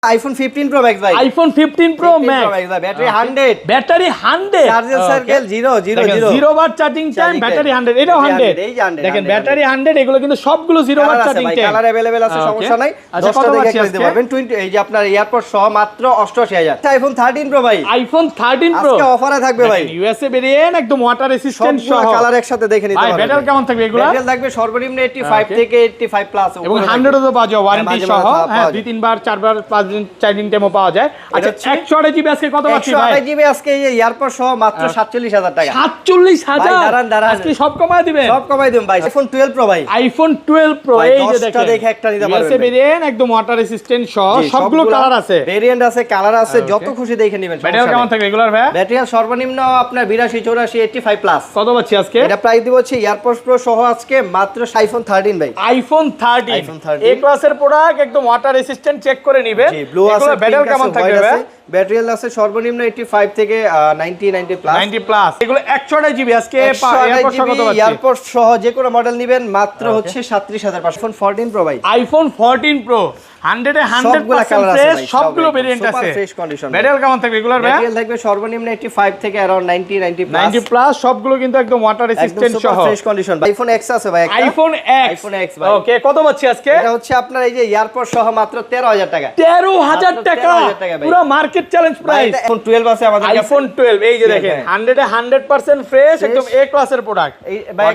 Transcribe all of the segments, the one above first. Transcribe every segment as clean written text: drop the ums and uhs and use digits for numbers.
iPhone 15 Pro Max ভাই iPhone 15 Pro Max battery 100 battery 100 charger circle 0 বার charging time battery 100 এটাও 100 দেখেন battery 100 এগুলো কিন্তু সবগুলো 0 বার চার্জিং টাইম কালার अवेलेबल আছে সমস্যা নাই 10টা দেখে নিতে পারবেন 20 এই যে আপনার এয়ারপড সহ মাত্র 88000 iPhone 13 Pro ভাই iPhone 13 Pro আজকে অফারে থাকবে ভাই ইউএসএ ভেরিয়েন্ট একদম ওয়াটার রেসিস্ট্যান্ট সহ কালার একসাথে দেখে নিতে পারবেন ভাই ব্যাটারি কেমন থাকবে এগুলো ব্যাটারি থাকবে সর্বনিম্ন 85 থেকে 85 প্লাস এবং 100 এর তো পাওয়া যায় ওয়ারেন্টি সহ হ্যাঁ 2-3 বার 4 বার 5 দিন চার্জিং টাইমও পাওয়া যায় আচ্ছা 128 জিবি আজকে কত পাচ্ছি ভাই 128 জিবি আজকে এই এয়ারপড সহ মাত্র 47000 টাকা 47000 আজকে সব কমায় দিবেন সব কমাই দিন ভাই iPhone 12 Pro ভাই iPhone 12 Pro এই যে দেখেন দেখে একটা নিতে পারবেন ইউএসএ ভেরিয়েন্ট একদম ওয়াটার রেসিস্ট্যান্ট সহ সবগুলো কালার আছে ভেরিয়েন্ট আছে কালার আছে যত খুশি দেখে নেবেন ব্যাটারি কেমন থাকবে রেগুলার ভাই ব্যাটারি সর্বনিম্ন আপনার 82 84 85 প্লাস কত পাচ্ছি আজকে এটা প্রাইস দিব হচ্ছে এয়ারপড প্রো সহ আজকে মাত্র iPhone 13 ভাই iPhone 13 এ ক্লাসের প্রোডাক্ট একদম ওয়াটার রেসিস্ট্যান্ট চেক করে নেবেন ব্লু আছে ব্যাটারি কেমন থাকবে ভাই ব্যাটারি আছে সর্বনিম্ন 85 থেকে 90 প্লাস 90 প্লাস এগুলো 128 জিবি আজকে এয়ারপড সহ কত পাচ্ছি এয়ারপড সহ যে কোনো মডেল নেবেন মাত্র হচ্ছে 37500 iPhone 14 Pro ভাই iPhone 14 Pro 100 এ 100% ফ্রেশ সবগুলো ভেরিয়েন্ট আছে ফ্রেশ কন্ডিশন ব্যাটারি কেমন থাকবে রেগুলার ভাই ব্যাটারি থাকবে সর্বনিম্ন 85 থেকে अराउंड 90 প্লাস 90 প্লাস সবগুলো কিন্তু একদম ওয়াটার রেসিস্ট্যান্ট সহ ফ্রেশ কন্ডিশন iPhone X আছে ভাই একটা iPhone X ভাই ওকে কত পাচ্ছি আজকে এটা হচ্ছে আপনার এই যে এয়ারপড সহ মাত্র 13000 টাকা 13000 টাকা পুরো মার্কেট চ্যালেঞ্জ প্রাইস iPhone 12 আছে আমাদের কাছে iPhone 12 এই যে দেখেন 100 এ 100% ফ্রেশ একদম এ ক্লাসের প্রোডাক্ট এই ভাই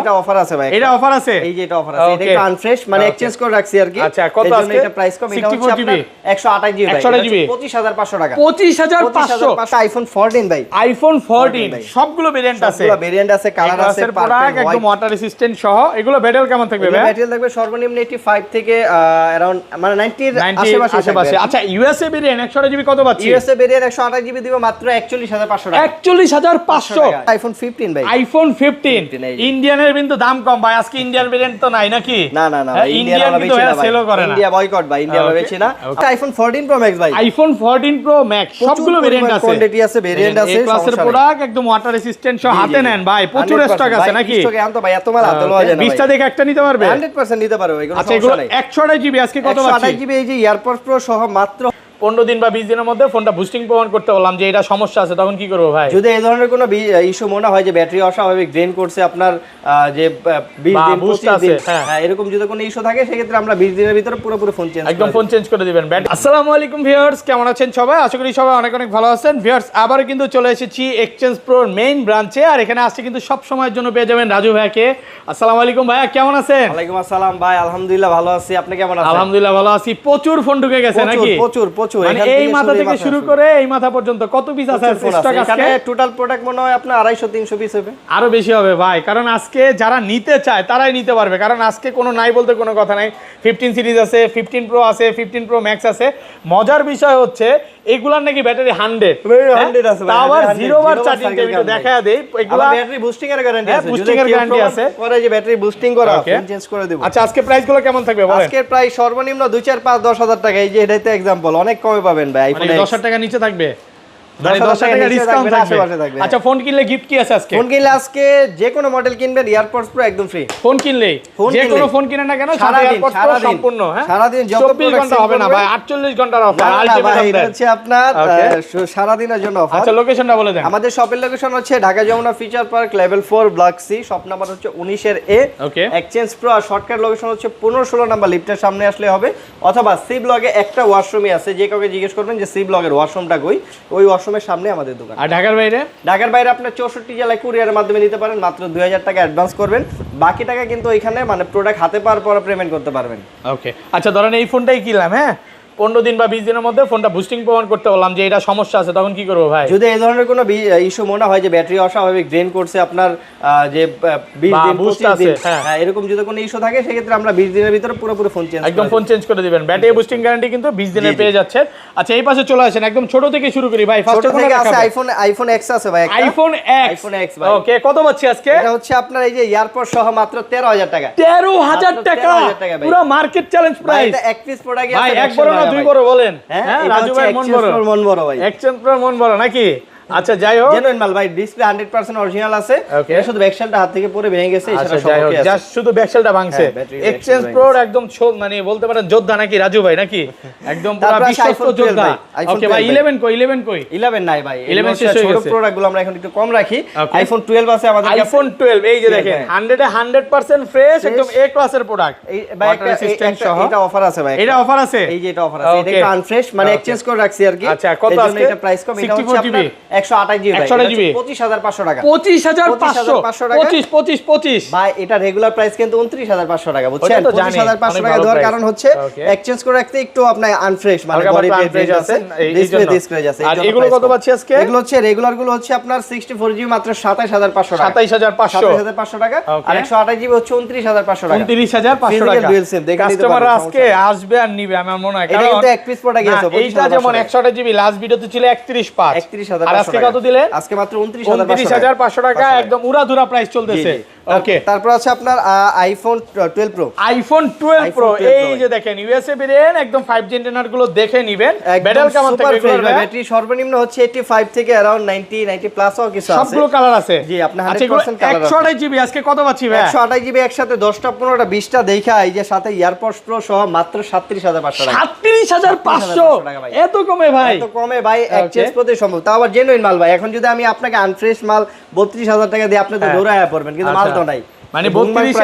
এটা অফার আছে ভাই এটা অফার আছে এই যে এটা অফার আছে এটা একটু আনফ্রেশ মানে এক্সচেঞ্জ করে রাখছি আর কি আচ্ছা কত আজকে এটা প্রাইস কম এটা হচ্ছে আপনার 128 জিবি 128 জিবি 25500 টাকা 25500 iPhone 14 ভাই iPhone 14 সবগুলো ভেরিয়েন্ট আছে সবগুলো ভেরিয়েন্ট আছে কালার আছে প্রোডাক্ট একদম ওয়াটার রেসিস্ট্যান্ট সহ এগুলো ব্যাটারি কেমন থাকবে ভাই ব্যাটারি থাকবে সর্বনিম্ন 85 থেকে अराउंड মানে 90 এর আশেপাশে আচ্ছা ইউএসএ ভেরিয়েন্ট 128 জিবি কত পাচ্ছি ইউএসএ ভেরিয়েন্ট 128 জিবি দিব মাত্র 41500 টাকা 41500 iPhone 15 ভাই iPhone 15 ইন্ডিয়ানের কিন্তু দাম কম ভাই আজকে ইন্ডিয়ান ভেরিয়েন্ট তো নাই নাকি না ইন্ডিয়ান কিন্তু সেলও করে না ইন্ডিয়া বয়কট ভাই ইন্ডিয়া বেচে না iPhone 14 Pro Max ভাই iPhone 14 Pro Max সবগুলো ভেরিয়েন্ট আছে কোয়ান্টিটি আছে ভেরিয়েন্ট আছে ক্লাসের প্রোডাক্ট একদম ওয়াটার রেসিস্ট্যান্ট সহ হাতে নেন ভাই প্রচুর স্টক আছে নাকি স্টকে আনতো ভাই এত মাল হাতে লওয়া যায় না 20টা দেখে একটা নিতে পারবে 100% নিতে পারবে এগুলো আচ্ছা এগুলো 128 জিবি আজকে কত পাচ্ছি 128 জিবি এই যে এয়ারপড প্রো সহ মাত্র 15 দিন বা 20 দিনের মধ্যে ফোনটা বুস্টিং প্রমাণ করতে বললাম যে এটা সমস্যা আছে তখন কি করব ভাই যদি এই ধরনের কোনো ইস্যু মনে হয় যে ব্যাটারি অস্বাভাবিক ড্রেন করছে আপনার যে 20 দিন 25 দিন হ্যাঁ এরকম যদি কোনো ইস্যু থাকে সেক্ষেত্রে আমরা 20 দিনের ভিতরে পুরোপুরি ফোন চেঞ্জ একদম ফোন চেঞ্জ করে দিবেন আসসালামু আলাইকুম ভিউয়ার্স কেমন আছেন সবাই আশা করি সবাই অনেক অনেক ভালো আছেন ভিউয়ার্স আবার কিন্তু চলে এসেছি এক্সচেঞ্জ প্রোর মেইন ব্রাঞ্চে আর এখানে আসছে কিন্তু সব সময়ের জন্য পেয়ে যাবেন রাজু ভাইকে আসসালামু আলাইকুম ভাইয়া কেমন আছেন ওয়ালাইকুম আসসালাম ভাই আলহামদুলিল্লাহ ভালো আছি আপনি কেমন আছেন আলহামদুলিল্লাহ ভালো আছি প্রচুর ফোন ঢুকে গেছে নাকি প্রচুর মানে এই মাথা থেকে শুরু করে এই মাথা পর্যন্ত কত পিস আছে স্টক আজকে টোটাল প্রোডাক্ট মনে হয় আপনার 250 300 পিস হবে আরো বেশি হবে ভাই কারণ আজকে যারা নিতে চায় তারাই নিতে পারবে কারণ আজকে কোনো নাই বলতে কোনো কথা নাই 15 সিরিজ আছে 15 প্রো আছে 15 প্রো ম্যাক্স আছে মজার বিষয় হচ্ছে এগুলার নাকি ব্যাটারি 100 আছে ভাই আবার 0 বার চার্জিং টেবিল দেখায়া দেই এগুলা ব্যাটারি বুস্টিং এর গ্যারান্টি আছে বুস্টিং এর গ্যারান্টি আছে পরে যে ব্যাটারি বুস্টিং করা ফোন চেঞ্জ করে দেব আচ্ছা আজকে প্রাইস গুলো কেমন থাকবে বলেন আজকে প্রাইস সর্বনিম্ন 2 4 5 10000 টাকা এই যে এটাতে एग्जांपल অনেক কমে পাবেন ভাই আইফোন 10 টাকা নিচে থাকবে মানে 10 টাকা ডিসকাউন্ট থাকবে আচ্ছা ফোন কিনলে গিফট কি আছে আজকে ফোন কিনলে আজকে যে কোনো মডেল কিনবেন এয়ারপডস প্রো একদম ফ্রি ফোন কিনলে যে কোনো ফোন কিনেন না কেন সারা এয়ারপডস প্রো সম্পূর্ণ হ্যাঁ সারা দিন যত 24 ঘন্টা হবে না ভাই 48 ঘন্টার অফার আলটিমেট অফার হচ্ছে আপনার সারা দিনের জন্য অফার আচ্ছা লোকেশনটা বলে দেন আমাদের শপের লোকেশন হচ্ছে Dhaka Jamuna future park level 4 block C shop number হচ্ছে 19 এর এ ওকে এক্সচেঞ্জ প্রো আর শর্টকাট লোকেশন হচ্ছে 15 16 নাম্বার লিফটের সামনে আসলে হবে অথবা সি ব্লগে একটা ওয়াশরুমই আছে যে কাউকে জিজ্ঞেস করবেন যে সি ব্লগের ওয়াশরুমটা কই ওই ওয়াশরুমের সামনে আমাদের আর ঢাকার বাইরে আপনি 64 জেলায় কুরিয়ারের মাধ্যমে নিতে পারেন মাত্র 2000 টাকা অ্যাডভান্স করবেন বাকি টাকা কিন্তু ওইখানে মানে প্রোডাক্ট হাতে পাওয়ার পর পেমেন্ট করতে পারবেন ওকে আচ্ছা ধরেন এই ফোনটাই কিনলাম হ্যাঁ 15 দিন বা 20 দিনের মধ্যে ফোনটা বুস্টিং প্রমাণ করতে বললাম যে এটা সমস্যা আছে তখন কি করব ভাই যদি এই ধরনের কোনো ইস্যু মনে হয় যে ব্যাটারি অস্বাভাবিক ড্রেন করছে আপনার যে 20 দিন 25 দিন হ্যাঁ এরকম যদি কোনো ইস্যু থাকে সেক্ষেত্রে আমরা 20 দিনের ভিতরে পুরোপুরি ফোন চেঞ্জ একদম ফোন চেঞ্জ করে দিবেন ব্যাটারি বুস্টিং গ্যারান্টি কিন্তু 20 দিনের পেয়ে যাচ্ছে আচ্ছা এই পাশে চলে আসেন একদম ছোট থেকে শুরু করি ভাই ফার্স্ট থেকে আছে আইফোন X আছে ভাই একটা আইফোন X ভাই ওকে কত পাচ্ছি আজকে এটা হচ্ছে আপনার এই যে এয়ারপড সহ মাত্র 13000 টাকা 13000 টাকা পুরো মার্কেট চ্যালেঞ্জ প্রাইস এটা এক পিস প্রোডাক্ট ভাই এক বড় না দুই বড় বলেন হ্যাঁ রাজু ভাই মন বড় ভাই এক্সচেঞ্জ প্রো মন বড় নাকি আচ্ছা যাই হোক, জেনুইন মাল ভাই, ডিসপ্লে 100% অরিজিনাল আছে। এটা শুধু ব্যাকশেলটা হাত থেকে পড়ে ভেঙে গেছে, আচ্ছা যাই হোক, জাস্ট শুধু ব্যাকশেলটা ভাঙছে। এক্সচেঞ্জ প্রো একদম মানে বলতে পারেন যোদ্ধা নাকি রাজু ভাই, নাকি একদম পুরো বিশ্বস্ত যোদ্ধা। ওকে ভাই, 11 কই? 11 নাই ভাই, 11 শেষ হয়ে গেছে। ছোট প্রোডাক্টগুলো আমরা এখন একটু কম রাখি। আইফোন 12 আছে আমাদের কাছে। আইফোন 12 এই যে দেখেন 100% ফ্রেশ, একদম এ ক্লাসের প্রোডাক্ট। এই ভাই এটা অফার আছে ভাই, এটা অফার আছে, এই যে এটা অফার আছে, এটা একটু আনফ্রেশ মানে এক্সচেঞ্জ করে রাখছি আর কি। আচ্ছা কত আজকে? এটা প্রাইস কম, এটা হচ্ছে আপনার 128 জিবি, 25500 টাকা। 25500 ভাই এটা রেগুলার প্রাইস কিন্তু 29500 টাকা, বুঝছেন? 25500 টাকা দেওয়ার কারণ হচ্ছে এক্সচেঞ্জ করে রাখতে একটু আপনার আনফ্রেশ মানে বডি পেজ আছে, ডিসপ্লে ডিসপ্লে আছে। আর এগুলো কত পাচ্ছি আজকে? এগুলো হচ্ছে রেগুলার গুলো হচ্ছে আপনার 64 জিবি মাত্র 27500 টাকা, 27500 টাকা। আর 128 জিবি হচ্ছে 29500 টাকা, 29500 টাকা। কাস্টমার আজকে আসবে আর নিবে আমার মনে হয়, এটা কিন্তু এক পিস প্রোডাক্ট আছে। এইটা যেমন 128 জিবি লাস্ট ভিডিওতে ছিল 31500, আর আজকে কত দিলেন? আজকে মাত্র 29500 টাকা, একদম উড়াধুরা প্রাইস চলতেছে। ওকে, তারপর আছে আপনার আইফোন 12 প্রো। আইফোন 12 প্রো এই যে দেখেন ইউএসএ ভেরিয়েন্ট, একদম 5G ইন্টারনেট গুলো দেখে নেবেন। ব্যাটারি কেমন থাকবে? ব্যাটারি সর্বনিম্ন হচ্ছে 85 থেকে अराउंड 90 প্লাসও কিছু আছে, সবগুলো কালার আছে। জি, আপনি 100% কালার আছে। 128 জিবি আজকে কত পাচ্ছি ভাই? 128 জিবি একসাথে 10টা 15টা 20টা দেখা, এই যে সাথে ইয়ারপডস প্রো সহ মাত্র 37500 টাকা। 37500 এত কমে ভাই? এত কমে ভাই, এক্সচেঞ্জ করতে সম্ভব, তাও আবার জেনুইন মাল ভাই। এখন যদি আমি আপনাকে আনফ্রেশ মাল 32000 টাকা দিয়ে আপনি তো দৌড়ায়া পড়বেন, কিন্তু মাল তো নাই। মানে 32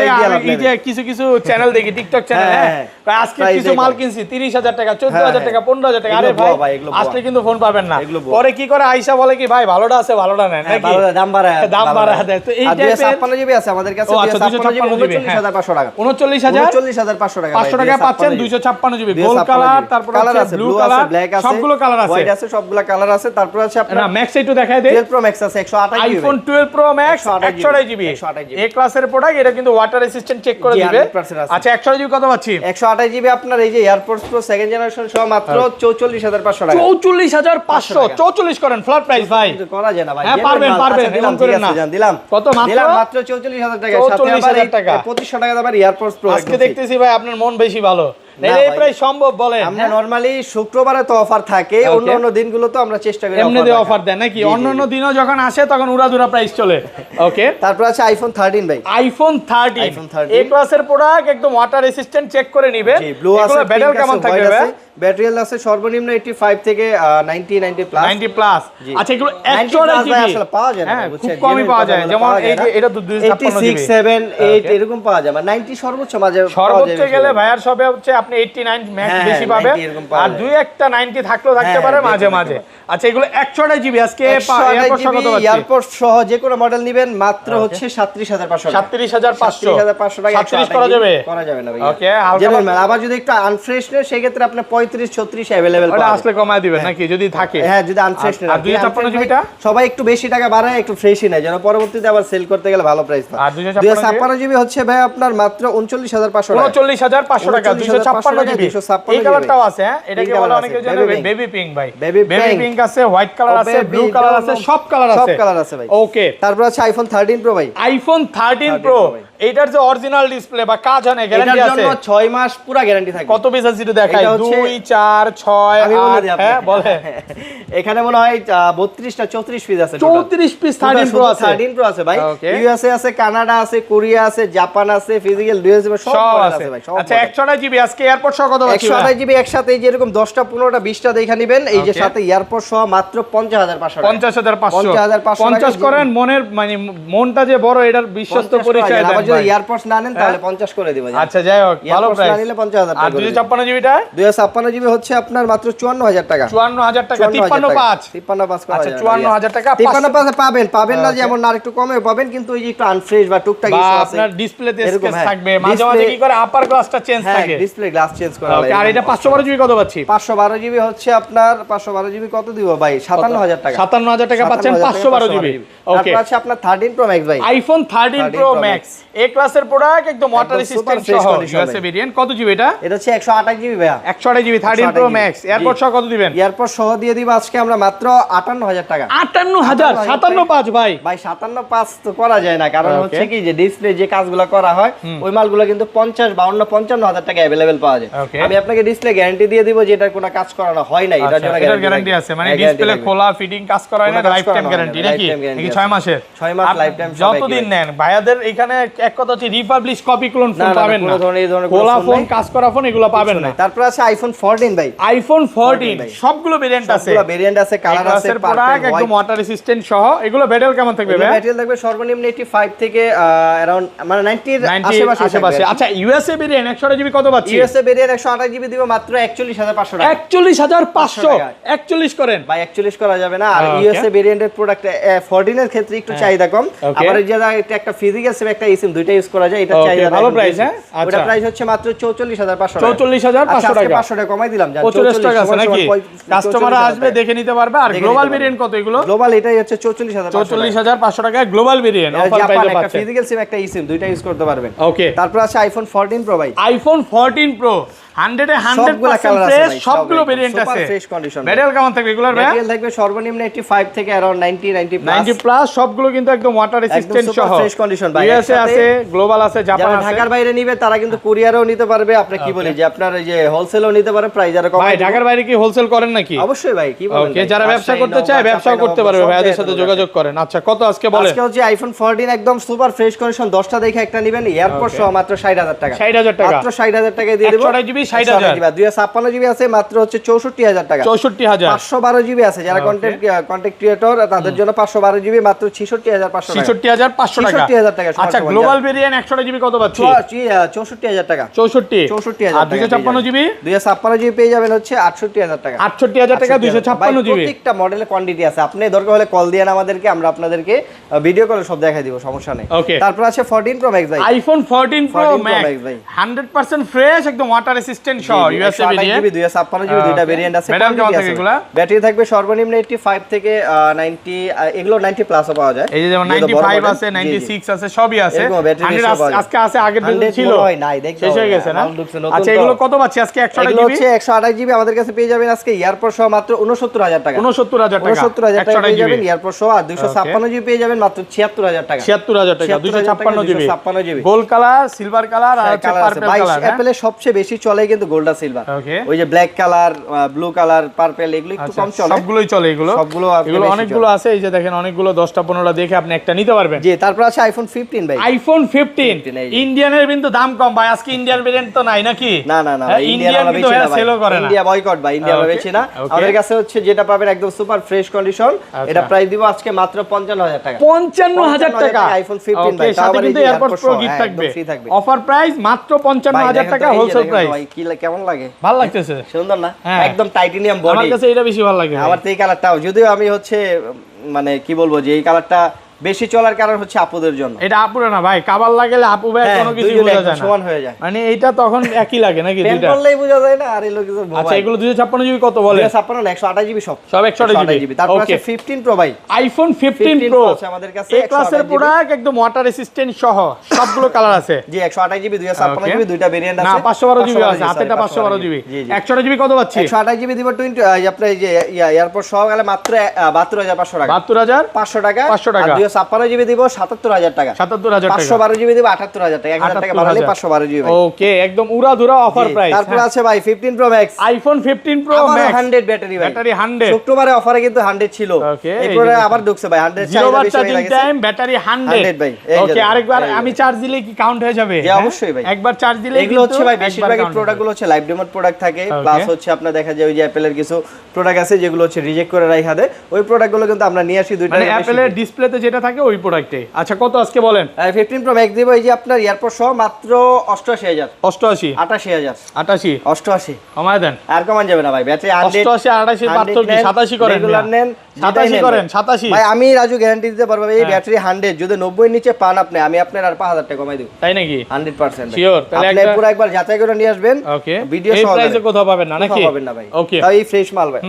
এই যে কিছু চ্যানেল দেখি, টিকটক চ্যানেল, হ্যাঁ আজকে কিছু মাল কিনছি 30000 টাকা, 14000 টাকা, 15000 টাকা। আরে ভাই আসলে কিন্তু ফোন পাবেন না, পরে কি করে আইসা বলে কি ভাই ভালোটা আছে, ভালোটা নেন নাকি দাম বাড়ায় দেয়। তো এই টাইপের 56 জিবি আছে আমাদের কাছে, 56 জিবি 39500 টাকা, 39500 টাকা 500 টাকা পাচ্ছেন। 256 জিবি গোল্ড কালার, তারপর আছে ব্লু কালার, সবগুলো কালার আছে, হোয়াইট আছে, সবগুলো কালার আছে। তারপর আছে আপনার না ম্যাক্স একটু দেখায় দেই, 12 প্রো ম্যাক্স আছে 128 GB, iPhone 12 pro max 128 GB A ক্লাসের প্রোডাক্ট। এটা কিন্তু ওয়াটার রেসিস্ট্যান্ট চেক করে দিবে। আচ্ছা 128 জিবি কত পাচ্ছি? 128 জিবি আপনার এই যে এয়ারপডস প্রো সেকেন্ড জেনারেশন সহ মাত্র 44500 টাকা। 44500 44 করেন ফ্ল্যাট প্রাইস ভাই, করা যায় না ভাই? হ্যাঁ পারবেন, এমন করেন না। দিলাম কত? মাত্র 44000 টাকা, সাথে আবার 2500 টাকা দামের এয়ারপডস প্রো। আজকে দেখতেছি ভাই আপনার মন বেশি ভালো, এই প্রাইস সম্ভব বলেন? আমরা নরমালি শুক্রবারে তো অফার থাকে, অন্য দিনগুলো তো আমরা চেষ্টা করি এমনি দিয়ে অফার দেন নাকি? অন্য দিনও যখন আসে তখন উড়াধুরা প্রাইস চলে। ওকে, তারপর আছে আইফোন 13 ভাই, আইফোন 13 এ ক্লাসের প্রোডাক্ট, একদম ওয়াটার রেসিস্ট্যান্ট চেক করে নেবেন। ব্লু আছে, ব্যাটারি কেমন থাকবে ভাই? ব্যাটারি আছে সর্বনিম্ন 85 থেকে 90 প্লাস 90 প্লাস। আচ্ছা এগুলো 128 জিবি আসলে পাওয়া যায় না, খুব কমই পাওয়া যায়, যেমন এই যে এটা 256 জিবি 86 7 8 এরকম পাওয়া যায়, মানে 90 সর্বোচ্চ মাঝে সর্বোচ্চ গেলে ভাইয়ার সবে হচ্ছে আপনি 89 ম্যাক্স বেশি পাবেন, আর দুই একটা 90 থাকলেও থাকতে পারে মাঝে মাঝে। আচ্ছা এগুলো 128 জিবি আজকে এয়ারপোর্ট সহ যে কোনো মডেল নেবেন মাত্র হচ্ছে 37500 টাকা। 37500 টাকা 37 করা যাবে? করা যাবে না ভাই। ওকে, আবার যদি একটু আনফ্রেশ নেন সেই ক্ষেত্রে আপনি 35 36 अवेलेबल ওটা আসলে কমায় দিবেন নাকি যদি থাকে? হ্যাঁ যদি আনফ্রেশ নেন। আর 256 জিবিটা সবাই একটু বেশি টাকা বাড়ায়, একটু ফ্রেশই নেয় যেন পরবর্তীতে আবার সেল করতে গেলে ভালো প্রাইস পায়। আর 256 জিবি হচ্ছে ভাই আপনার মাত্র 39500 টাকা। 39500 টাকা 256 জিবি। এই কালারটাও আছে, হ্যাঁ এটাকে বলে অনেকে জানে বেবি পিঙ্ক ভাই, বেবি পিঙ্ক আছে, হোয়াইট কালার আছে, ব্লু কালার আছে, সব কালার আছে ভাই। ওকে, তারপর আছে আইফোন 13 প্রো ভাই, আইফোন 13 প্রো এইটার যে অরিজিনাল ডিসপ্লে বা কাজ হয় না, গ্যারান্টি আছে? এটার জন্য 6 মাস পুরো গ্যারান্টি থাকে। কত পিস আছে এটা দেখাই? 2 4 6 8 হ্যাঁ বলে এখানে মনে হয় 32 না 34 পিস আছে। 34 পিস 13 প্রো আছে। 13 প্রো আছে ভাই। ইউএসএ আছে, কানাডা আছে, কোরিয়া আছে, জাপান আছে, ফিজিক্যাল ডিউএস সব আছে ভাই। আচ্ছা 128 জিবি আজকে এয়ারপোর্ট সহ কত আছে? 128 জিবি একসাথে এই যে এরকম 10টা 15টা 20টা দেখা নেবেন, এই যে সাথে এয়ারপোর্ট সহ মাত্র 50500 টাকা। 50500 50 করেন, মনের মানে মনটা যে বড় এটার বিশ্বস্ত পরিচয় দেন। আবার যদি এয়ারপোর্টস না নেন তাহলে 50 করে দিব। আচ্ছা যাই হোক ভালো প্রাইস, না নিলে 50000 টাকা। আর 256 জিবিটা? 256 জিবি হচ্ছে আপনার মাত্র 54000 টাকা। 54000 টাকা 535 করা আচ্ছা যায়। 54000 টাকা 535 পাবেন না যে এমন না, একটু কমে পাবেন, কিন্তু ওই যে একটু আনফ্রেশ বা টুকটাক ইস্যু আছে, আপনার ডিসপ্লেতে স্কেচ থাকবে, মাঝে মাঝে কি করে আপার গ্লাসটা চেঞ্জ থাকে, ডিসপ্লে গ্লাস চেঞ্জ করা লাগে। আর এটা 512 জিবি কত পাচ্ছি? 512 জিবি হচ্ছে আপনার 512 জিবি কত দিব ভাই? 57000 টাকা। 57000 টাকা পাচ্ছেন 512 জিবি। ওকে, তারপর আছে আপনার 13 প্রো ম্যাক্স ভাই, আইফোন 13 প্রো ম্যাক্স এ ক্লাসের প্রোডাক্ট, একদম ওয়াটার রেসিস্ট্যান্ট সহ ইউএসএ ভেরিয়েন্ট। কত জিবি এটা? এটা হচ্ছে 128 জিবি ভাই। 128 জিবি 13 প্রো ম্যাক্স। এয়ারপোর্ট সহ কত দিবেন? এয়ারপোর্ট সহ দিয়ে দিব আজকে আজকে আমরা মাত্র 58000 টাকা। 58000 57.5 ভাই 57.5 তো করা যায় না, কারণ হচ্ছে কি যে ডিসপ্লে যে কাজগুলো করা হয় ওই মালগুলো কিন্তু 50 52 55000 টাকা अवेलेबल পাওয়া যায়। আমি আপনাকে ডিসপ্লে গ্যারান্টি দিয়ে দিব যে এটার কোনো কাজ করানো হয় না, এটার জন্য গ্যারান্টি আছে, মানে ডিসপ্লে খোলা ফিটিং কাজ করা হয় না, লাইফ টাইম গ্যারান্টি নাকি? নাকি 6 মাসের? 6 মাস লাইফ টাইম যতদিন নেন। ভাইয়াদের এখানে এক কথা হচ্ছে রিপাবলিশ কপি ক্লোন ফোন পাবেন না, খোলা ফোন কাজ করা ফোন এগুলো পাবেন না। তারপর আছে আইফোন 14 ভাই, আইফোন 14 সবগুলো ভেরিয়েন্ট আছে, সবগুলো ভেরিয়েন্ট আছে, কালার আছে, পারফেক্ট একদম ওয়াটার রেসিস্ট্যান্ট সহ। এগুলো ব্যাটারি কেমন থাকবে ভাই? ব্যাটারি থাকবে সর্বনিম্ন 85 থেকে अराउंड মানে 90 এর আশেপাশে। আচ্ছা ইউএসএ ভেরিয়েন্ট 128 জিবি কত পাচ্ছি? ইউএসএ ভেরিয়েন্ট 128 জিবি দিব মাত্র 41500 টাকা। 41500 41 করেন ভাই, 41 করা যাবে না। আর ইউএসএ ভেরিয়েন্টের প্রোডাক্ট 14 এর ক্ষেত্রে একটু চাহিদা কম। আবার এই যে একটা ফিজিক্যাল সিম একটা eSIM দুইটা ইউজ করা যায়, এটা চাহিদা ভালো প্রাইস। হ্যাঁ ওটা প্রাইস হচ্ছে মাত্র 44500 টাকা। 44500 টাকা, 500 টাকা কমাই দিলাম, জান 44 টাকা আছে নাকি? কাস্টমার আসবে দেখে নিতে পারবে। আর গ্লোবাল ভেরিয়েন্ট কত এগুলো? গ্লোবাল এটাই হচ্ছে 44500 টাকা গ্লোবাল ভেরিয়েন্ট অফার প্রাইসে পাচ্ছেন। একটা ফিজিক্যাল সিম একটা eSIM দুইটা ইউজ করতে পারবেন। ওকে, তারপর আছে আইফোন 14 প্রো ভাই। আইফোন 14 প্রো 100% ফ্রেশ, সবগুলো ভেরিয়েন্ট আছে, ফ্রেশ কন্ডিশন। ব্যাটারি কেমন থাকবে এগুলোর ভাই? ব্যাটারি থাকবে সর্বনিম্ন 85 থেকে अराउंड 90 প্লাস, সবগুলো কিন্তু একদম ওয়াটার রেসিস্ট্যান্ট সহ, ফ্রেশ কন্ডিশন ভাই। ইউএসএ আছে, গ্লোবাল আছে, জাপান আছে। ঢাকার বাইরে নিবে তারা কিন্তু কুরিয়ারও নিতে পারবে, আপনি কি বলি যে আপনার এই যে হোলসেলও নিতে পারে, প্রাইস আর কম। ভাই ঢাকার বাইরে কি হোলসেল করেন নাকি? অবশ্যই ভাই, কি বলেন? ওকে, যারা ব্যবসা করতে চায় ব্যবসাও করতে পারবে, ভাইয়াদের সাথে যোগাযোগ করেন। আচ্ছা কত আজকে বলেন? আজকে হচ্ছে আইফোন 14 একদম সুপার ফ্রেশ কন্ডিশন, 10টা দেখে একটা নেবেন, এয়ারপড সহ মাত্র 60000 টাকা। 60000 টাকা, মাত্র 60000 টাকা দিয়ে দেব। 128 জিবি 60000, 256 জিবি আছে মাত্র হচ্ছে 64000 টাকা। 64000, 512 জিবি আছে, যারা কন্টেন্ট ক্রিয়েটর তাদের জন্য 512 জিবি মাত্র 66500 টাকা। 66500 টাকা। 66000 টাকা। আচ্ছা গ্লোবাল ভেরিয়েন্ট 128 জিবি কত পাচ্ছি? 64000 টাকা। 64000 আর 256 জিবি? 256 জিবি পেয়ে যাবেন হচ্ছে 68000 টাকা। 68000 টাকা 256 জিবি। প্রত্যেকটা মডেলের কোয়ান্টিটি আছে, আপনি দরকার হলে কল দেন আমাদেরকে, আমরা আপনাদেরকে ভিডিও কলে সব দেখাই দিব, সমস্যা নেই। তারপর আছে 14 প্রো ম্যাক্স ভাই। আইফোন 14 প্রো ম্যাক্স ভাই 100% ফ্রেশ, একদম ওয়াটার রেসিস্ট্যান্ট সহ, ইউএসএ ভেরিয়েন্ট, 256 জিবি দুইটা ভেরিয়েন্ট আছে। ব্যাটারি কেমন থাকে এগুলা? ব্যাটারি থাকবে সর্বনিম্ন 85 থেকে 90, এগুলো 90 প্লাসও পাওয়া যায়। এই যে যেমন 95 আছে, 96 আছে, সবই আছে। আজকে আছে, আগের দিন ছিল নাই, দেখো শেষ হয়ে গেছে না? আচ্ছা এগুলো কত পাচ্ছি আজকে? 128 জিবি হচ্ছে 128 জিবি আমাদের কাছে পেয়ে যাবেন আজকে এয়ারপোর্ট সহ মাত্র 69000 টাকা। 69000 টাকা, 69000 টাকা পেয়ে যাবেন এয়ারপোর্ট সহ। আর 256 জিবি পেয়ে যাবেন মাত্র 76000 টাকা। 76000 টাকা 256 GB. Gold colour, silver colour আর হচ্ছে পার্পল কালার। অ্যাপেলে সবচেয়ে বেশি চলে কিন্তু গোল্ড আর সিলভার। ওই যে black colour, blue colour, purple এগুলো একটু কম চলে। সবগুলোই চলে এগুলো, সবগুলো অনেকগুলো আছে। এই যে দেখেন অনেকগুলো 10টা 15টা দেখে আপনি একটা নিতে পারবেন। জি, তারপর আছে আইফোন 15 ভাই। আইফোন 15 ইন্ডিয়ানের কিন্তু দাম কম ভাই, আজকে ইন্ডিয়ান ভেরিয়েন্ট তো নাই নাকি? না না না, ইন্ডিয়ান কিন্তু সেলও করে না, ইন্ডিয়া বয়কট ভাই, ইন্ডিয়া বেচে না। আমাদের কাছে হচ্ছে যেটা পাবেন একদম সুপার ফ্রেশ কন্ডিশন, এটা প্রাইস দিব আজকে মাত্র 55000 টাকা। 55000 টাকা আইফোন 15 ভাই, সাথে কিন্তু এয়ারপোর্ট প্রো গিফট থাকবে, অফার প্রাইস মাত্র 55000 টাকা হোলসেল প্রাইস। ভাই কি কেমন লাগে? ভালো লাগতেছে, সুন্দর না? একদম টাইটানিয়াম বডি। আমার কাছে এটা বেশি ভালো লাগে। আমার তো এই কালারটাও, যদিও আমি হচ্ছে মানে কি বলবো যে এই কালারটা বেশি চলার কারণ হচ্ছে আপুদের জন্য। এটা আপুরা না ভাই, কাবার লাগলে আপু ভাই কোনো কিছু বোঝা যায় না, সমান হয়ে যায়। মানে এটা তখন একই লাগে নাকি? দুইটা বললেই বোঝা যায় না। আর এই লোক কিছু আচ্ছা এগুলো 256 জিবি কত বলে? 256 না 128 জিবি, সব 128 জিবি। তারপর আছে 15 প্রো ভাই। আইফোন 15 প্রো আছে আমাদের কাছে, এই ক্লাসের প্রোডাক্ট, একদম ওয়াটার রেসিস্ট্যান্ট সহ, সবগুলো কালার আছে। জি 128 জিবি 256 জিবি দুইটা ভেরিয়েন্ট আছে। না 512 জিবি আছে, হাতেটা 512 জিবি। 128 জিবি কত পাচ্ছি? 128 জিবি দিব 20 আপনার এই যে এয়ারপোর্ট সহ গেলে মাত্র 72500 টাকা। 72500 টাকা। 500 টাকা। আর 256 জিবি দিব 77000 টাকা। 77000 টাকা। 512 জিবি দিব 78000 টাকা। 1000 টাকা বাড়ালে 512 জিবি ভাই। ওকে, একদম উড়াধুরা অফার প্রাইস। তারপর আছে ভাই 15 pro max. IPhone 15 pro max 100 battery ভাই। ব্যাটারি 100 শুক্রবারে অফারে কিন্তু 100 ছিল, এরপরে আবার ঢুকছে ভাই 100 চার্জিং টাইম, ব্যাটারি 100 ভাই। ওকে, আরেকবার আমি চার্জ দিলে কি কাউন্ট হয়ে যাবে? জি অবশ্যই ভাই, একবার চার্জ দিলে এগুলো হচ্ছে ভাই বেশিরভাগ প্রোডাক্টগুলো হচ্ছে লাইভ ডেমো প্রোডাক্ট থাকে, প্লাস হচ্ছে আপনার দেখা যায় ওই যে অ্যাপলের কিছু প্রোডাক্ট আছে যেগুলো হচ্ছে রিজেক্ট করে রাখা দেয়, ওই প্রোডাক্টগুলো কিন্তু আমরা নিয়ে আসি দুইটা। মানে অ্যাপলের ডিসপ্লেতে যেটা থাকে ওই প্রোডাক্টে। আচ্ছা কত আজকে বলেন? 15 প্রো ম্যাক্স দিব এই যে আপনার এয়ারপোর্ট সহ মাত্র 88000। 88 88000 88 88 কমায় দেন, আর কমান যাবে না ভাই। ব্যাটারি 100 88 88 পার্থক্য 87 করেন, রেগুলার নেন 87 করেন 87 ভাই। আমি রাজু গ্যারান্টি দিতে পারবো এই ব্যাটারি 100 যদি 90 এর নিচে পান আপনি, আমি আপনার আর 5000 টাকা কমাই দেব। তাই নাকি? 100% শিওর? তাহলে আপনি পুরো একবার যাচাই করে নিয়ে আসবেন। ওকে, ভিডিও এই সহ প্রাইসে কোথাও পাবেন না নাকি? পাবেন না ভাই, ওকে, তাই ফ্রেশ মাল ভাই।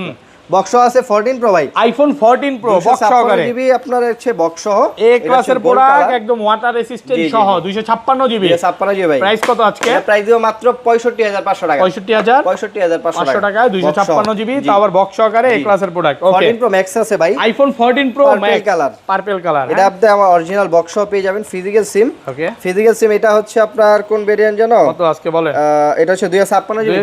বক্স আছে 14 প্রো ভাই, আইফোন 14 প্রো বক্স সহকারে জিবি আপনার হচ্ছে বক্স সহ, এ ক্লাসের প্রোডাক্ট, একদম ওয়াটার রেসিস্ট্যান্ট সহ 256 জিবি। 256 জিবি ভাই। প্রাইস কত আজকে? প্রাইস দিও মাত্র 65500 টাকা। 65500 টাকা 256 জিবি, তাও আবার বক্স সহকারে এ ক্লাসের প্রোডাক্ট। ওকে 14 প্রো ম্যাক্স আছে ভাই, iPhone 14 pro max colour, purple colour. এটা আপনি আমার অরিজিনাল বক্স সহ পেয়ে যাবেন। ফিজিক্যাল সিম, ওকে ফিজিক্যাল সিম এটা হচ্ছে আপনার কোন ভেরিয়েন্ট জানো? কত আজকে বলেন? এটা হচ্ছে 256 জিবি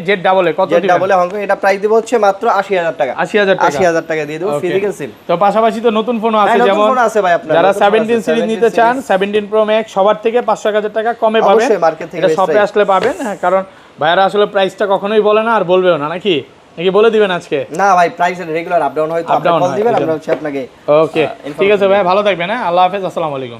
জেড ডাবল এ। কত দিবেন? জেড ডাবল এ হংকং, এটা প্রাইস দিব হচ্ছে মাত্র 80000 টাকা। 80000 টাকা দিয়ে দেব ফিজিক্যাল সিম। তো পাশাপাশি তো নতুন ফোন আছে, যেমন নতুন ফোন আছে ভাই আপনার, যারা 17 সিরিজ নিতে চান 17 প্রো ম্যাক্স সবার থেকে 500 টাকা কমে পাবেন, অবশ্যই মার্কেট থেকে এটা শপে আসলে পাবেন। হ্যাঁ, কারণ ভাইয়ারা আসলে প্রাইসটা কখনোই বলে না, আর বলবেও না, নাকি বলে দিবেন আজকে? না ভাই, প্রাইস রেগুলার আপ ডাউন হয়, তো আপনি কল দিবেন, আমরা হচ্ছে আপনাকে ওকে ঠিক আছে ভাই, ভালো থাকবেন। হ্যাঁ, আল্লাহ হাফেজ, আসসালামু আলাইকুম।